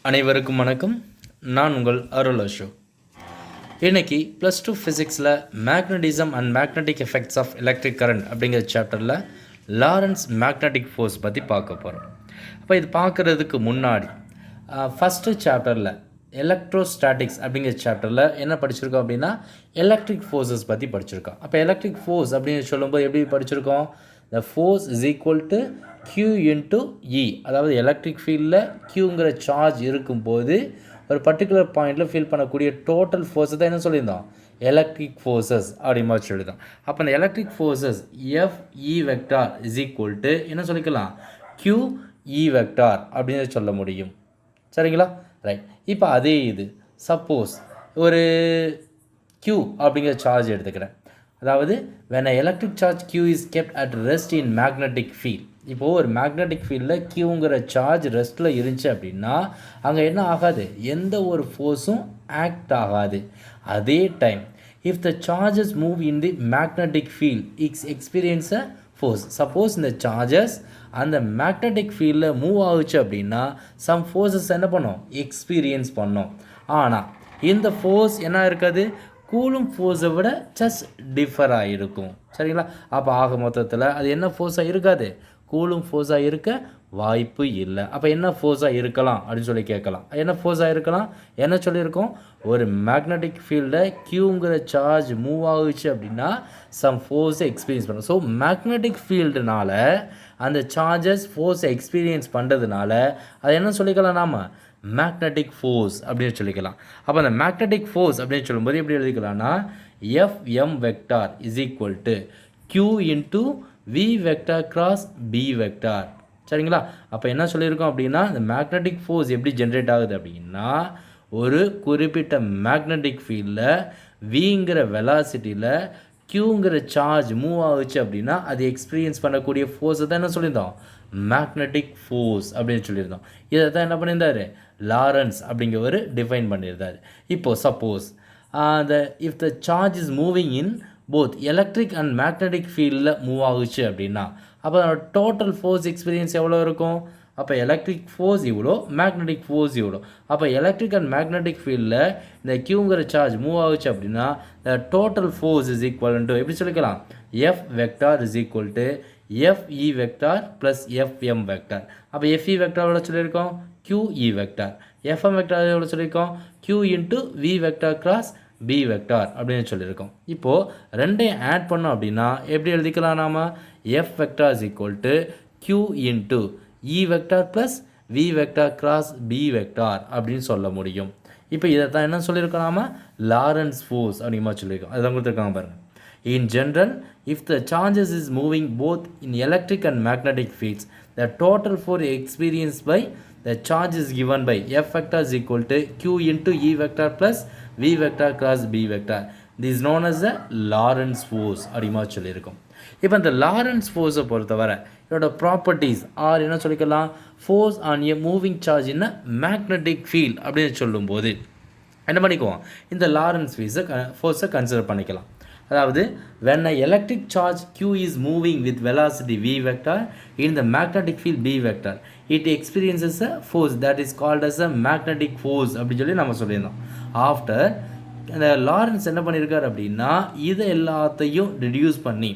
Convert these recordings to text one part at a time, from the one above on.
அனைவருக்கும் வணக்கம். நான் உங்கள் அருள் அசோக். இன்றைக்கி +2 ஃபிசிக்ஸில் magnetism and magnetic effects of electric current அப்படிங்கிற சாப்டரில் லாரன்ஸ் மேக்னட்டிக் ஃபோர்ஸ் பற்றி பார்க்க போகிறோம். அப்போ இது பார்க்குறதுக்கு முன்னாடி ஃபஸ்ட்டு சாப்டரில் எலக்ட்ரோஸ்டாட்டிக்ஸ் அப்படிங்கிற சாப்டரில் என்ன படிச்சிருக்கோம் அப்படின்னா எலக்ட்ரிக் ஃபோர்ஸஸ் பற்றி படிச்சிருக்கோம். அப்போ எலக்ட்ரிக் ஃபோர்ஸ் அப்படின்னு சொல்லும்போது எப்படி படிச்சிருக்கோம்? The force is equal to Q into E, அதாவது எலக்ட்ரிக் ஃபீல்டில் Qங்கிற சார்ஜ் இருக்கும்போது ஒரு பர்டிகுலர் பாயிண்டில் ஃபீல் பண்ணக்கூடிய டோட்டல் ஃபோர்ஸை தான் என்ன சொல்லியிருந்தோம்? எலக்ட்ரிக் ஃபோர்ஸஸ் அப்படிமா சொல்லியிருந்தோம். அப்போ அந்த electric forces FE vector is equal to என்ன சொல்லிக்கலாம்? QE வெக்டார் அப்படின்னு சொல்ல முடியும். சரிங்களா? ரைட். இப்போ அதே இது சப்போஸ் ஒரு Q அப்படிங்கிற சார்ஜ் எடுத்துக்கிறேன். அதாவது when an electric charge Q is kept at rest in magnetic field. இப்போது ஒரு மேக்னெட்டிக் ஃபீல்டில் Qங்கிற சார்ஜ் ரெஸ்ட்டில் இருந்துச்சு அப்படின்னா அங்கே என்ன ஆகாது? எந்த ஒரு ஃபோர்ஸும் ஆக்ட் ஆகாது. அதே time if the charges move in the magnetic field it's experience a force. Suppose இந்த சார்ஜஸ் அந்த மேக்னெட்டிக் ஃபீல்டில் மூவ் ஆகுச்சு அப்படின்னா சம் ஃபோர்ஸஸ் என்ன பண்ணோம்? எக்ஸ்பீரியன்ஸ் பண்ணோம். ஆனால் இந்த ஃபோர்ஸ் என்ன இருக்காது? கூலும் ஃபோர்ஸை விட ஜஸ்ட் டிஃபர் ஆகிருக்கும். சரிங்களா? அப்போ ஆக மொத்தத்தில் அது என்ன ஃபோர்ஸாக இருக்காது? கூலும் ஃபோர்ஸாக இருக்க வாய்ப்பு இல்லை. அப்போ என்ன ஃபோர்ஸாக இருக்கலாம் அப்படின்னு சொல்லி கேட்கலாம். என்ன ஃபோர்ஸாக இருக்கலாம்? என்ன சொல்லியிருக்கோம்? ஒரு மேக்னெட்டிக் ஃபீல்டை Qங்கிற சார்ஜ் மூவ் ஆகுச்சு அப்படின்னா சம் ஃபோர்ஸை எக்ஸ்பீரியன்ஸ் பண்ணும். ஸோ மேக்னெட்டிக் ஃபீல்டுனால அந்த சார்ஜஸ் ஃபோர்ஸை எக்ஸ்பீரியன்ஸ் பண்ணுறதுனால அது என்ன சொல்லிக்கலாம்? நாம் மேக்னெட்டிக் ஃபோர்ஸ் அப்படின்னு சொல்லிக்கலாம். அப்போ அந்த மேக்னெட்டிக் ஃபோர்ஸ் அப்படின்னு சொல்லும்போது எப்படி எழுதிக்கலாம்னா FM vector is equal to Q into V vector cross B vector. சரிங்களா? அப்போ என்ன சொல்லியிருக்கோம் அப்படின்னா இந்த மேக்னெட்டிக் ஃபோர்ஸ் எப்படி ஜென்ரேட் ஆகுது அப்படின்னா ஒரு குறிப்பிட்ட மேக்னெட்டிக் ஃபீல்டில் Vங்கிற வெலாசிட்டியில் Qங்கிற சார்ஜ் மூவ் ஆகுச்சு அப்படின்னா அது எக்ஸ்பீரியன்ஸ் பண்ணக்கூடிய ஃபோர்ஸை தான் என்ன சொல்லியிருந்தோம்? மேக்னெட்டிக் ஃபோர்ஸ் அப்படின்னு சொல்லியிருந்தோம். இதை தான் என்ன பண்ணியிருந்தார்? லாரன்ஸ் அப்படிங்கிறவர் டிஃபைன் பண்ணியிருந்தார். இப்போது suppose if the charge is moving in both electric and magnetic ஃபீல்டில் மூவ் ஆகுச்சு அப்படின்னா அப்போ டோட்டல் ஃபோர்ஸ் எக்ஸ்பீரியன்ஸ் எவ்வளோ இருக்கும்? அப்போ எலக்ட்ரிக் ஃபோர்ஸ் இவ்வளோ, மேக்னெட்டிக் ஃபோர்ஸ் இவ்வளோ. அப்போ எலக்ட்ரிக் அண்ட் மேக்னெட்டிக் ஃபீல்டில் இந்த Qங்கிற சார்ஜ் மூவ் ஆகுச்சு அப்படின்னா the total force is equal to எப்படி சொல்லிக்கலாம்? F vector is equal to FE vector plus FM vector. அப்போ FE வெக்டார் எவ்வளோ சொல்லியிருக்கோம்? QE vector. FM வெக்டார் எவ்வளோ சொல்லியிருக்கோம்? Q into V vector cross B vector அப்படின்னு சொல்லியிருக்கோம். இப்போது ரெண்டையும் ஆட் பண்ணோம் அப்படின்னா எப்படி எழுதிக்கலாம்? நாம் F vector is equal to Q into E vector plus V vector cross B vector அப்படின்னு சொல்ல முடியும். இப்போ இதை தான் என்ன சொல்லியிருக்கோம்? நாம் லாரன்ஸ் ஃபோர்ஸ் அப்படிமா சொல்லியிருக்கோம். அதுதான் கொடுத்துருக்காங்க பாருங்கள். In general, if the charges is moving both in electric and magnetic fields, the total force experienced by the charge is given by F vector is equal to Q into E vector plus V vector cross B vector. This is known as the Lorentz force அப்படிமா சொல்லியிருக்கோம். இப்போ இந்த Lawrence ஃபோர்ஸை பொறுத்தவரை இதோட properties R என்ன சொல்லிக்கலாம்? Force on a moving charge in magnetic field அப்படின்னு சொல்லும்போது என்ன பண்ணிக்குவோம்? இந்த லாரன்ஸ் ஃபோர்ஸை கன்சிடர் பண்ணிக்கலாம். அதாவது when an electric charge Q is moving with velocity V vector in the magnetic field B vector, it experiences a force that is called as a magnetic force அப்படின்னு சொல்லி நம்ம சொல்லியிருந்தோம். ஆஃப்டர் இந்த Lawrence என்ன பண்ணியிருக்காரு அப்படின்னா இதை எல்லாத்தையும் ரெடியூஸ் பண்ணி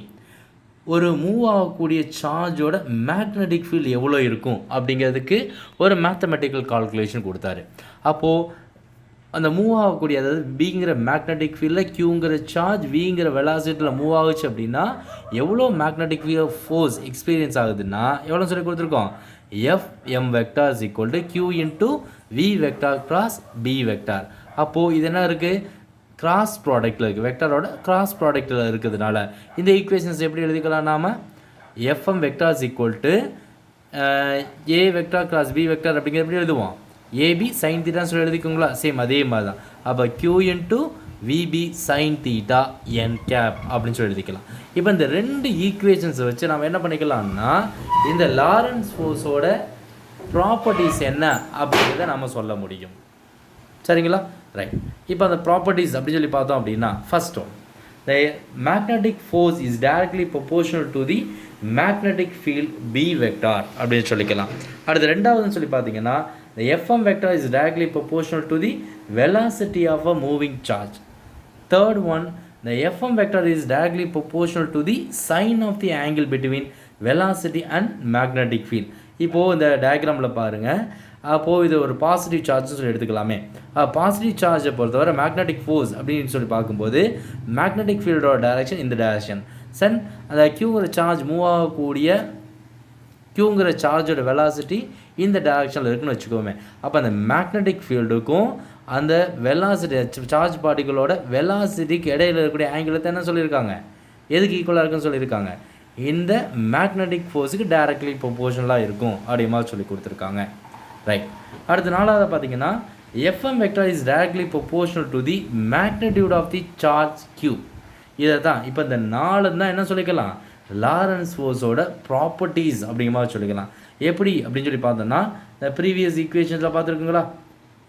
ஒரு மூவ் ஆகக்கூடிய சார்ஜோட மேக்னெட்டிக் ஃபீல்டு எவ்வளோ இருக்கும் அப்படிங்கிறதுக்கு ஒரு மேத்தமெட்டிக்கல் கால்குலேஷன் கொடுத்தாரு. அப்போது அந்த மூவ் ஆகக்கூடிய அதாவது பிங்கிற மேக்னெட்டிக் ஃபீல்டில் Qங்கிற சார்ஜ் Vங்கிற வெலாசிட்டியில் மூவ் ஆகுச்சு அப்படின்னா எவ்வளோ மேக்னெட்டிக் ஃபோர்ஸ் எக்ஸ்பீரியன்ஸ் ஆகுதுன்னா எவ்வளோ சொல்லி கொடுத்துருக்கோம்? FM vector is equal to Q into V vector cross B vector. அப்போது இது என்ன இருக்குது? கிராஸ் ப்ராடக்டில் இருக்குது. வெக்டாரோட கிராஸ் ப்ராடக்டில் இருக்கிறதுனால இந்த ஈக்குவேஷன்ஸ் எப்படி எழுதிக்கலாம்? நாம் FM vector is equal to A vector cross B vector அப்படிங்கிற எப்படி எழுதுவோம்? AB sin தீட்டான்னு சொல்லி எழுதிக்கோங்களா? சேம் அதே மாதிரி தான். அப்போ Q into VB sin theta n cap அப்படின்னு சொல்லி எழுதிக்கலாம். இப்போ இந்த ரெண்டு ஈக்குவேஷன்ஸை வச்சு நம்ம என்ன பண்ணிக்கலாம்னா இந்த லாரன்ஸ் ஃபோர்ஸோட ப்ராப்பர்ட்டிஸ் என்ன அப்படிங்கிறத நம்ம சொல்ல முடியும். சரிங்களா? ரைட். இப்போ அந்த ப்ராப்பர்ட்டிஸ் அப்படின்னு சொல்லி பார்த்தோம் அப்படின்னா first one, the magnetic force is directly proportional to the magnetic field B vector அப்படின்னு சொல்லிக்கலாம். அடுத்து ரெண்டாவதுன்னு சொல்லி பார்த்தீங்கன்னா the Fm vector is directly proportional to the velocity of a moving charge. Third one, the Fm vector is directly proportional to the sine of the angle between velocity and magnetic field. இப்போது இந்த டயக்ராமில் பாருங்கள், அப்போது இது ஒரு positive சார்ஜ்னு சொல்லி எடுத்துக்கலாமே. Positive சார்ஜை பொறுத்தவரை magnetic force அப்படின்னு சொல்லி பார்க்கும்போது மேக்னெட்டிக் ஃபீல்டோட டைரக்ஷன் இந்த டைரக்ஷன். சென் அந்த க்யூங்கிற சார்ஜ் மூவ் ஆகக்கூடிய க்யூங்கிற சார்ஜோட வெலாசிட்டி இந்த டைரக்ஷனில் இருக்குன்னு வச்சுக்கோமே. அப்போ அந்த மேக்னெட்டிக் ஃபீல்டுக்கும் அந்த வெலாசிட்டி சார்ஜ் பார்ட்டிகளோட வெலாசிட்டிக்கு இடையில் இருக்கக்கூடிய ஆங்கிளத்தை என்ன சொல்லியிருக்காங்க, எதுக்கு ஈக்குவலாக இருக்குன்னு சொல்லியிருக்காங்க, இந்த மேக்னெட்டிக் ஃபோர்ஸுக்கு டைரக்ட்லி ப்ரொபோஷனலாக இருக்கும் அப்படியே மாதிரி சொல்லி கொடுத்துருக்காங்க. ரைட். அடுத்த நாளாவது பார்த்தீங்கன்னா Fm vector is directly proportional to the magnitude of the charge Q. இதை தான் இப்போ இந்த நாலு தான் என்ன சொல்லிக்கலாம், லாரன்ஸ் ஃபோர்ஸோட ப்ராப்பர்ட்டிஸ் அப்படிங்கிற மாதிரி சொல்லிக்கலாம். எப்படி அப்படின்னு சொல்லி பார்த்தோன்னா இந்த ப்ரீவியஸ் ஈக்குவேஷன்ஸில் பார்த்துருக்குங்களா,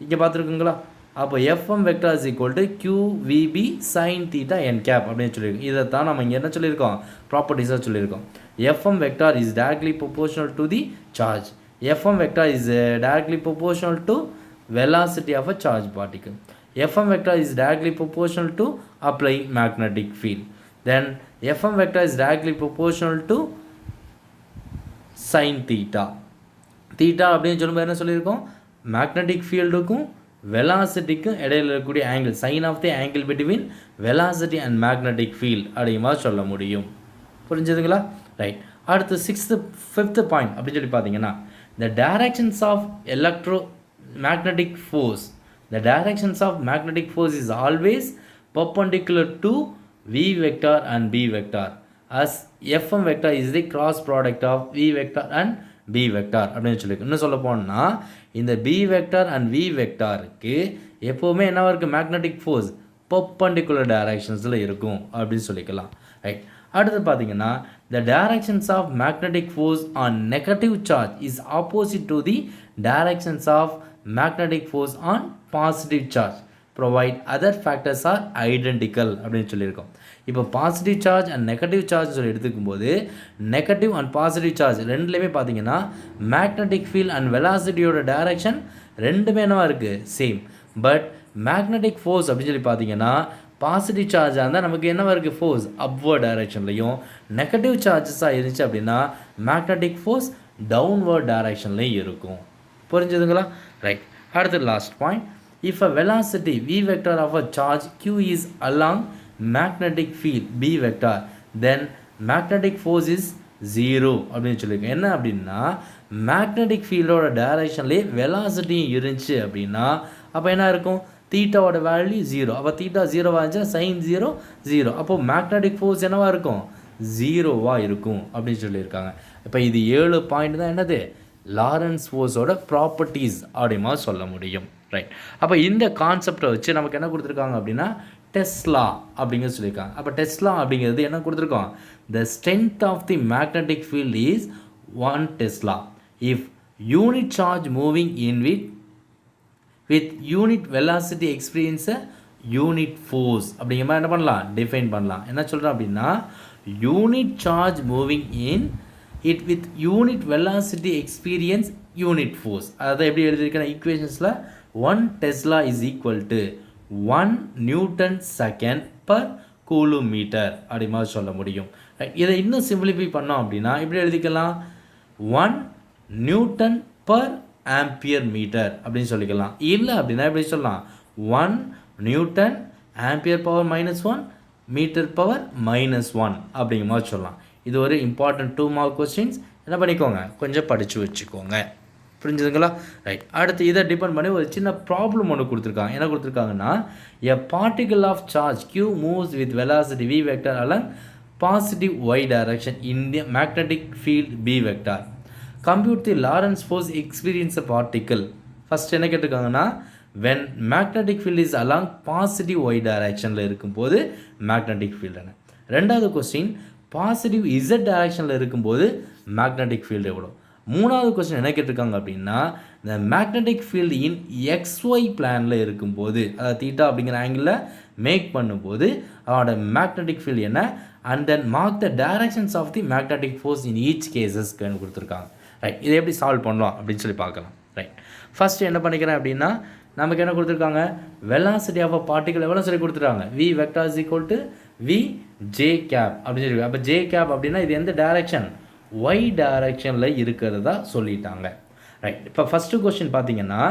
இங்கே பார்த்துருக்குங்களா. அப்போ Fm vector is equal to QVB sin theta n cap அப்படின்னு சொல்லியிருக்கோம். இதை தான் நம்ம இங்கே என்ன சொல்லியிருக்கோம், ப்ராப்பர்ட்டிஸாக சொல்லியிருக்கோம். Fm vector is directly proportional to the charge. Fm vector is directly proportional to velocity of a charge particle. Fm vector is directly proportional to applying magnetic field. Then Fm vector is directly proportional to sin theta. Theta அப்படின்னு சொல்லும்போது என்ன சொல்லியிருக்கோம், magnetic ஃபீல்டுக்கும் வெலாசிட்டிக்கும் இடையில் இருக்கக்கூடிய angle, sine of the angle between velocity and magnetic field அப்படிமா சொல்ல முடியும். புரிஞ்சுதுங்களா. ரைட். அடுத்து ஃபிஃப்த்து பாயிண்ட் அப்படின்னு சொல்லி பார்த்தீங்கன்னா the directions of electromagnetic force. The directions of magnetic force is always perpendicular to V vector and B vector, as Fm vector is the cross product of V vector and B vector அப்படின்னு சொல்லியிருக்கு. இன்னும் சொல்ல போனால் இந்த B vector and V vectorக்கு எப்போவுமே என்ன இருக்குது, magnetic force perpendicular directionsல இருக்கும் அப்படின்னு சொல்லிக்கலாம். ரைட். அடுத்து பார்த்தீங்கன்னா the directions of magnetic force on negative charge is opposite to the directions of magnetic force on positive charge, provide other factors are identical அப்படின்னு சொல்லியிருக்கோம். இப்போ positive charge and negative charge சொல்லி எடுத்துக்கும்போது negative and positive charge ரெண்டுலேயுமே பார்த்தீங்கன்னா magnetic field and வெலாசிட்டியோட direction ரெண்டுமே என்னவா இருக்குது, same. But magnetic force அப்படின்னு சொல்லி பார்த்தீங்கன்னா பாசிட்டிவ் சார்ஜாக இருந்தால் நமக்கு என்னவா இருக்குது, ஃபோர்ஸ் அப்வர்ட் டைரக்ஷன்லையும், நெகட்டிவ் சார்ஜஸாக இருந்துச்சு அப்படின்னா மேக்னெட்டிக் ஃபோர்ஸ் டவுன்வர்ட் டைரக்ஷன்லையும் இருக்கும். புரிஞ்சுதுங்களா. ரைட். அடுத்து last point, if a velocity v vector of a charge q is along magnetic field b vector, then magnetic force is 0 அப்படின்னு சொல்லியிருக்கேன். என்ன அப்படின்னா மேக்னெட்டிக் ஃபீல்டோட டைரக்ஷன்லேயே வெலாசிட்டியும் இருந்துச்சு அப்படின்னா அப்போ என்ன இருக்கும், தீட்டாவோட வேல்யூ 0. அப்போ தீட்டா 0வாக இருந்துச்சுன்னா சைன் 0 0. அப்போது மேக்னெட்டிக் ஃபோர்ஸ் என்னவாக இருக்கும், 0வாக இருக்கும் அப்படின்னு சொல்லியிருக்காங்க. இப்போ இது 7 பாயிண்ட் தான் என்னது, லாரன்ஸ் ஃபோர்ஸோட ப்ராப்பர்ட்டிஸ் அப்படிமா சொல்ல முடியும். ரைட். அப்போ இந்த கான்செப்டை வச்சு நமக்கு என்ன கொடுத்துருக்காங்க அப்படின்னா டெஸ்லா அப்படிங்கிறது சொல்லியிருக்காங்க. அப்போ டெஸ்லா அப்படிங்கிறது என்ன கொடுத்துருக்கோம், the strength of the magnetic field is 1 tesla if unit charge moving in with unit velocity experience a unit force அப்படிங்கிற மாதிரி என்ன பண்ணலாம், டிஃபைன் பண்ணலாம். என்ன சொல்கிறோம் அப்படின்னா unit charge moving in it with unit velocity experience unit force. அதை எப்படி எழுதியிருக்கேன் ஈக்குவேஷன்ஸில் 1 tesla is equal to 1 newton second per coulomb metre அப்படி மாதிரி சொல்ல முடியும். ரைட். இதை இன்னும் சிம்பிளிஃபை பண்ணோம் அப்படின்னா இப்படி எழுதிக்கலாம், 1 நியூட்டன் பர் ஆம்பியர் மீட்டர் அப்படின்னு சொல்லிக்கலாம். இல்லை அப்படின்னா எப்படி சொல்லலாம், 1 newton ampere power -1 metre power -1 அப்படிங்கிற மாதிரி சொல்லலாம். இது ஒரு இம்பார்ட்டன்ட் 2 மார்க் கொஸ்டின்ஸ். என்ன பண்ணிக்கோங்க, கொஞ்சம் படித்து வச்சுக்கோங்க. புரிஞ்சுதுங்களா. ரைட். அடுத்து இதை டிபெண்ட் பண்ணி ஒரு சின்ன ப்ராப்ளம் ஒன்று கொடுத்துருக்காங்க. என்ன கொடுத்துருக்காங்கன்னா, a particle of charge q moves with velocity v vector along positive y direction in the magnetic field b vector. Compute the Lorentz force experience a particle. First என்ன கேட்டிருக்காங்கன்னா, when magnetic field is along positive y டைரக்ஷனில் இருக்கும்போது magnetic field என்ன. ரெண்டாவது question, positive z டைரக்ஷனில் இருக்கும்போது magnetic field எவ்வளோ. மூணாவது கொஸ்டின் என்ன கேட்டிருக்காங்க அப்படின்னா, இந்த மேக்னெட்டிக் ஃபீல்டு இன் XY பிளானில் இருக்கும்போது, அதாவது தீட்டா அப்படிங்கிற ஆங்கிளில் மேக் பண்ணும்போது அதோட மேக்னெட்டிக் ஃபீல்டு என்ன, and then mark the directions of the magnetic force in each கேசஸ்க்கு கொடுத்துருக்காங்க. ரைட். இதை எப்படி சால்வ் பண்ணலாம் அப்படின்னு சொல்லி பார்க்கலாம். ரைட். ஃபஸ்ட்டு என்ன பண்ணிக்கிறேன் அப்படின்னா நமக்கு என்ன கொடுத்துருக்காங்க வெலாசிட்டி ஆஃப் அ பார்ட்டிகல் எவ்வளோ சொல்லி கொடுத்துருக்காங்க V vector is equal to V J cap அப்படின்னு சொல்லி. அப்போ ஜே கேப் அப்படின்னா இது எந்த டைரக்ஷன் ஒய் டைரக்ஷனில் இருக்கிறதா சொல்லிட்டாங்க. ரைட். இப்போ ஃபஸ்ட்டு கொஸ்டின் பார்த்தீங்கன்னா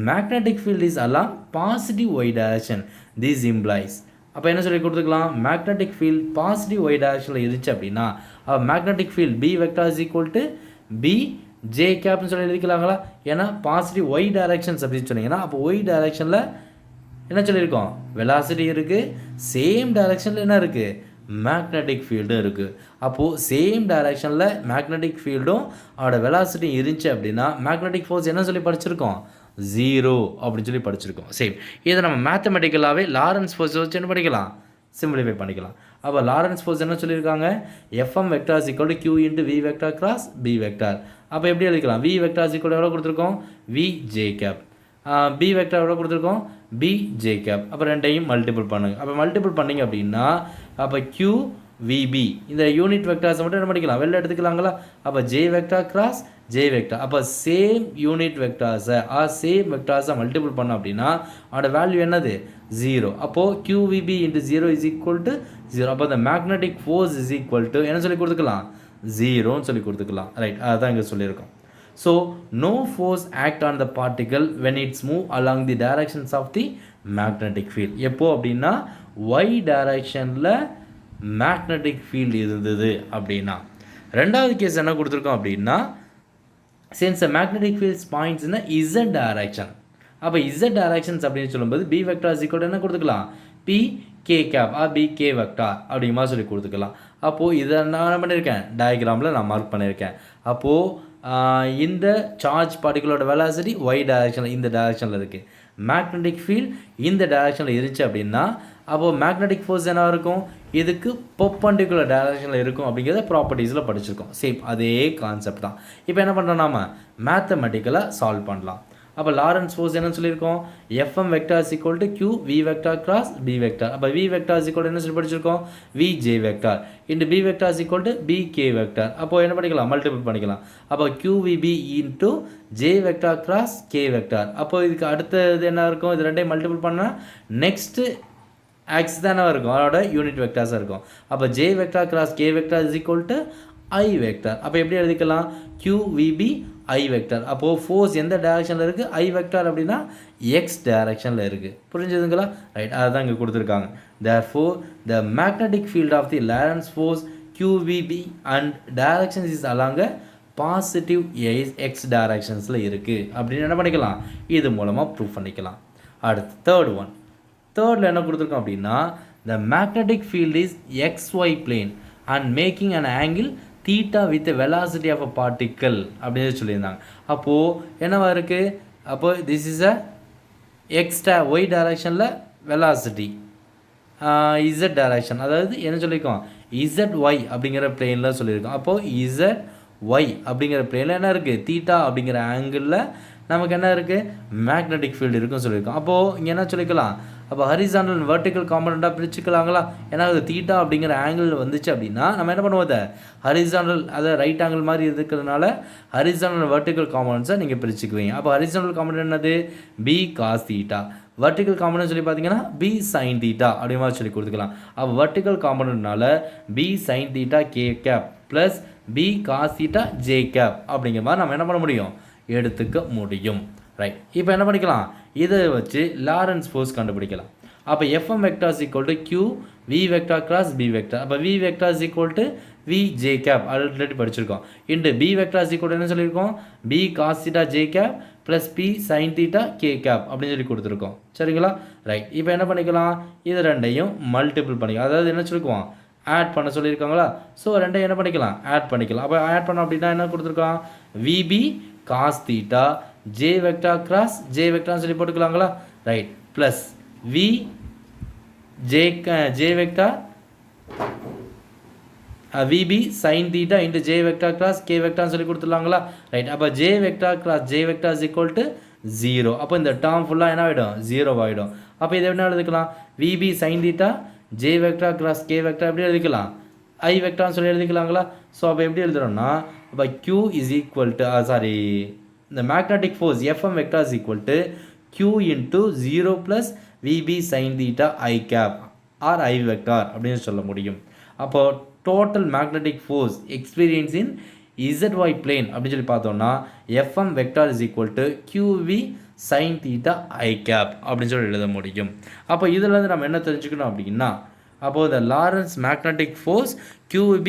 magnetic field is along positive Y direction this implies. அப்போ என்ன சொல்லி கொடுத்துக்கலாம் மேக்னெட்டிக் ஃபீல்ட் பாசிட்டிவ் ஒய் டைரக்ஷனில் இருந்துச்சு அப்படின்னா magnetic field B vector is equal to B J கேப்னு சொல்லி எழுதிக்கலாங்களா. ஏன்னா பாசிட்டிவ் ஒய் டைரக்ஷன்ஸ் அப்படின்னு சொன்னீங்கன்னா அப்போ ஒய் டைரக்ஷனில் என்ன சொல்லியிருக்கோம் வெலாசிட்டி இருக்குது, சேம் டைரக்ஷனில் என்ன இருக்குது மேக்னெட்டிக் ஃபீல்டும் இருக்குது. அப்போது சேம் டைரக்ஷனில் மேக்னெட்டிக் ஃபீல்டும் அதோட வெலாசிட்டி இருந்துச்சு அப்படின்னா மேக்னெட்டிக் ஃபோர்ஸ் என்ன சொல்லி படிச்சிருக்கோம் 0 அப்படின்னு சொல்லி படிச்சிருக்கோம். சரி, இதை நம்ம மேத்தமெட்டிக்கலாகவே லாரன்ஸ் ஃபோர்ஸ் வச்சு என்ன பண்ணிக்கலாம் சிம்பிளிஃபை பண்ணிக்கலாம். அப்போ லாரன்ஸ் ஃபோர்ஸ் என்ன சொல்லியிருக்காங்க FM vector is equal to Q into V vector cross B vector. அப்போ எப்படி எழுதிக்கலாம் வி வெக்டார் இஸ் ஈக்குவல் எவ்வளோ கொடுத்துருக்கோம் V J cap, B vector எவ்வளோ கொடுத்துருக்கோம் பி ஜே கேப். அப்போ ரெண்டையும் மல்டிபிள் பண்ணுங்க. அப்போ மல்டிபிள் பண்ணிங்க அப்படின்னா அப்போ கியூ விபி இந்த யூனிட் வெக்டார்ஸை மட்டும் என்ன பண்ணிக்கலாம் வெளில எடுத்துக்கலாங்களா. அப்போ J vector cross J vector, அப்போ சேம் யூனிட் வெக்டார்ஸை சேம் வெக்டார்ஸை மல்டிபிள் பண்ணோம் அப்படின்னா அதோட வேல்யூ என்னது 0. அப்போது QVB into 0 is equal to 0. அப்போ the magnetic force is equal to என்ன சொல்லி கொடுத்துக்கலாம் 0ன்னு சொல்லி கொடுத்துக்கலாம். ரைட், அதுதான் இங்கே சொல்லியிருக்கோம். So no force act on the particle when it's move along the directions of the magnetic field. எப்போ அப்படின்னா ஒய் டைரக்ஷனில் மேக்னெட்டிக் ஃபீல்டு இருந்தது அப்படின்னா. ரெண்டாவது கேஸ் என்ன கொடுத்துருக்கோம் அப்படின்னா since the magnetic field points in a z direction. அப்போ z directions அப்படின்னு சொல்லும்போது b vector is equal to என்ன கொடுத்துக்கலாம் p k cap or b k vector அப்படிங்கிற மாதிரி சொல்லி கொடுத்துக்கலாம். அப்போது இதை நான் என்ன பண்ணியிருக்கேன் டயக்ராமில் நான் மார்க் பண்ணியிருக்கேன். அப்போது இந்த சார்ஜ் பார்ட்டிகளோட வெலாசிட்டி y டைரக்ஷனில் இந்த டைரக்ஷனில் இருக்குது, மேக்னெட்டிக் ஃபீல்ட் இந்த டைரக்ஷனில் இருந்துச்சு அப்படின்னா அப்போது மேக்னெட்டிக் ஃபோர்ஸ் என்ன இருக்கும் இதுக்கு பெர்பெண்டிகுலர் டைரக்ஷனில் இருக்கும் அப்படிங்கிறத ப்ராப்பர்ட்டிஸில் படிச்சிருக்கோம். சேம் அதே கான்செப்ட் தான். இப்போ என்ன பண்ணுறோம் நாம மேத்தமெட்டிக்கலாக சால்வ் பண்ணலாம். அப்போ லாரன்ஸ் ஃபோர்ஸ் என்னன்னு சொல்லியிருக்கோம் FM vector is equal to Q V vector cross B vector. அப்போ வி வெக்டார் இஸ் ஈக்குவல் என்ன சொல்லி படிச்சிருக்கோம் V J vector into B vector is equal to B K vector. அப்போ என்ன பண்ணிக்கலாம் மல்டிபிள் பண்ணிக்கலாம். அப்போ QVB into J vector cross K vector. அப்போ இதுக்கு அடுத்தது என்ன இருக்கும் இது ரெண்டையும் மல்டிபிள் பண்ணால் நெக்ஸ்ட்டு ஆக்ஸ் தானே இருக்கும் அதோட யூனிட் வெக்டார்ஸாக இருக்கும். அப்போ J vector cross K vector is equal to I vector. அப்போ எப்படி எழுதிக்கலாம் QVB ஐ வெக்டார். அப்போது ஃபோர்ஸ் எந்த டைரக்ஷனில் இருக்குது ஐ வெக்டார் அப்படின்னா எக்ஸ் டைரக்ஷனில் இருக்குது. புரிஞ்சுதுங்களா. ரைட், அதுதான் இங்கே கொடுத்துருக்காங்க. therefore the magnetic field of the Lorentz force QVB and directions is along a positive x directionsல இருக்குது அப்படின்னு என்ன பண்ணிக்கலாம் இது மூலமாக ப்ரூவ் பண்ணிக்கலாம். அடுத்து தேர்டில் என்ன கொடுத்துருக்கோம் அப்படின்னா the magnetic field is xy plane and making an angle theta with the velocity of a particle அப்படின்னு சொல்லியிருந்தாங்க. அப்போது என்னவா இருக்குது அப்போது this is a y டைரக்ஷனில் வெலாசிட்டி z டைரக்ஷன் அதாவது என்ன சொல்லியிருக்கோம் ZY அப்படிங்கிற பிளேனில் சொல்லியிருக்கோம். அப்போது ZY அப்படிங்கிற பிளேனில் என்ன இருக்குது தீட்டா அப்படிங்கிற ஆங்கிளில் நமக்கு என்ன இருக்குது மேக்னெட்டிக் ஃபீல்டு இருக்குன்னு சொல்லியிருக்கோம். அப்போது இங்கே என்ன சொல்லிக்கலாம் அப்போ ஹரிசாண்டல் வெர்டிக்கல் காம்பனண்ட்டாக பிரிச்சுக்கலாங்களா. ஏன்னா அது தீட்டா அப்படிங்கிற ஆங்கிள் வந்துச்சு அப்படின்னா நம்ம என்ன பண்ணுவோம் அதை ஹரிசாண்டல் அதை ரைட் ஆங்கிள் மாதிரி இருக்கிறதுனால ஹரிசாண்டல் வெர்டிக்கல் காம்பனண்ட்ஸை நீங்கள் பிரிச்சுக்குவீங்க. அப்போ ஹரிசாண்டல் காம்பனண்ட் என்னது B cos theta, vertical component சொல்லி பார்த்தீங்கன்னா பி சைன் தீட்டா அப்படி மாதிரி சொல்லி கொடுத்துக்கலாம். அப்போ வெர்டிக்கல் காம்பனண்ட்னால B sine theta K cap plus B cos theta J cap அப்படிங்கிற மாதிரி நம்ம என்ன பண்ண முடியும் எடுத்துக்க முடியும். ரைட், இப்போ என்ன பண்ணிக்கலாம் இதை வச்சு லாரன்ஸ் ஃபோர்ஸ் கண்டுபிடிக்கலாம். அப்போ FM vector is equal to Q V vector cross B vector. அப்போ V vector is equal to V J cap already படிச்சிருக்கோம். Into B vector is equal என்ன சொல்லியிருக்கோம் B cos theta J cap plus B sine theta K cap அப்படின்னு சொல்லி கொடுத்துருக்கோம். சரிங்களா. Right, இப்போ என்ன பண்ணிக்கலாம் இது ரெண்டையும் மல்டிபிள் பண்ணிக்கலாம். அதாவது என்ன சொல்லிக்குவோம் ஆட் பண்ண சொல்லியிருக்காங்களா. ஸோ ரெண்டையும் என்ன பண்ணிக்கலாம் ஆட் பண்ணிக்கலாம். அப்போ ஆட் பண்ணோம் அப்படின்னா என்ன கொடுத்துருக்கோம் VB cos theta J vector cross J வெக்டார்னு சொல்லி போட்டுக்கலாங்களா. Right, plus V J vector VB sine theta into J vector cross K வெக்டார்னு சொல்லி கொடுத்துடலாங்களா. ரைட், அப்போ J vector cross J vector is equal to 0. அப்போ இந்த டேர்ம் ஃபுல்லாக என்ன ஆகிடும் 0 ஆகிடும். அப்போ இதை என்ன எழுதிக்கலாம் VB sine theta J vector cross K vector எப்படி எழுதிக்கலாம் ஐ வெக்டார்னு சொல்லி எழுதிக்கலாங்களா. ஸோ அப்போ எப்படி எழுதுறோம்னா அப்போ Q is equal to the magnetic force Fm vector is equal to q into 0 plus vb sin theta I cap or I vector அப்படின்னு சொல்ல முடியும். அப்போ total magnetic force experience in ZY plane அப்படின்னு சொல்லி பார்த்தோம்னா Fm vector is equal to qv sin theta I cap அப்படின்னு சொல்லி எழுத முடியும். அப்போ இதிலேருந்து நம்ம என்ன தெரிஞ்சுக்கணும் அப்படின்னா, அப்போது இந்த Lawrence magnetic force qb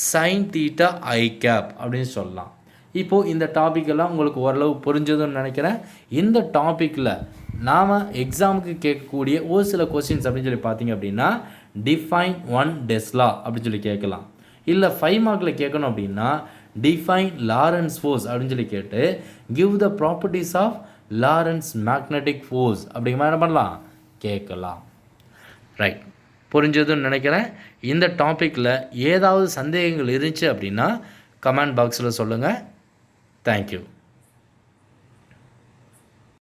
sin theta I cap அப்படின்னு சொல்லலாம். இப்போது இந்த டாப்பிக்கெல்லாம் உங்களுக்கு ஓரளவு புரிஞ்சதுன்னு நினைக்கிறேன். இந்த டாப்பிக்கில் நாம் எக்ஸாமுக்கு கேட்கக்கூடிய ஒரு சில கொஸ்டின்ஸ் அப்படின்னு சொல்லி பார்த்தீங்க அப்படின்னா, டிஃபைன் 1 டெஸ்லா அப்படின்னு சொல்லி கேட்கலாம். இல்லை 5 மார்க்கில் கேட்கணும் அப்படின்னா டிஃபைன் லாரன்ஸ் ஃபோர்ஸ் அப்படின்னு சொல்லி கேட்டு give the properties of Lorentz magnetic force அப்படிங்கிற மாதிரி என்ன பண்ணலாம், கேட்கலாம். ரைட், புரிஞ்சதுன்னு நினைக்கிறேன். இந்த டாப்பிக்கில் ஏதாவது சந்தேகங்கள் இருந்துச்சு அப்படின்னா கமெண்ட் பாக்ஸில் சொல்லுங்கள். தேங்க்யூ.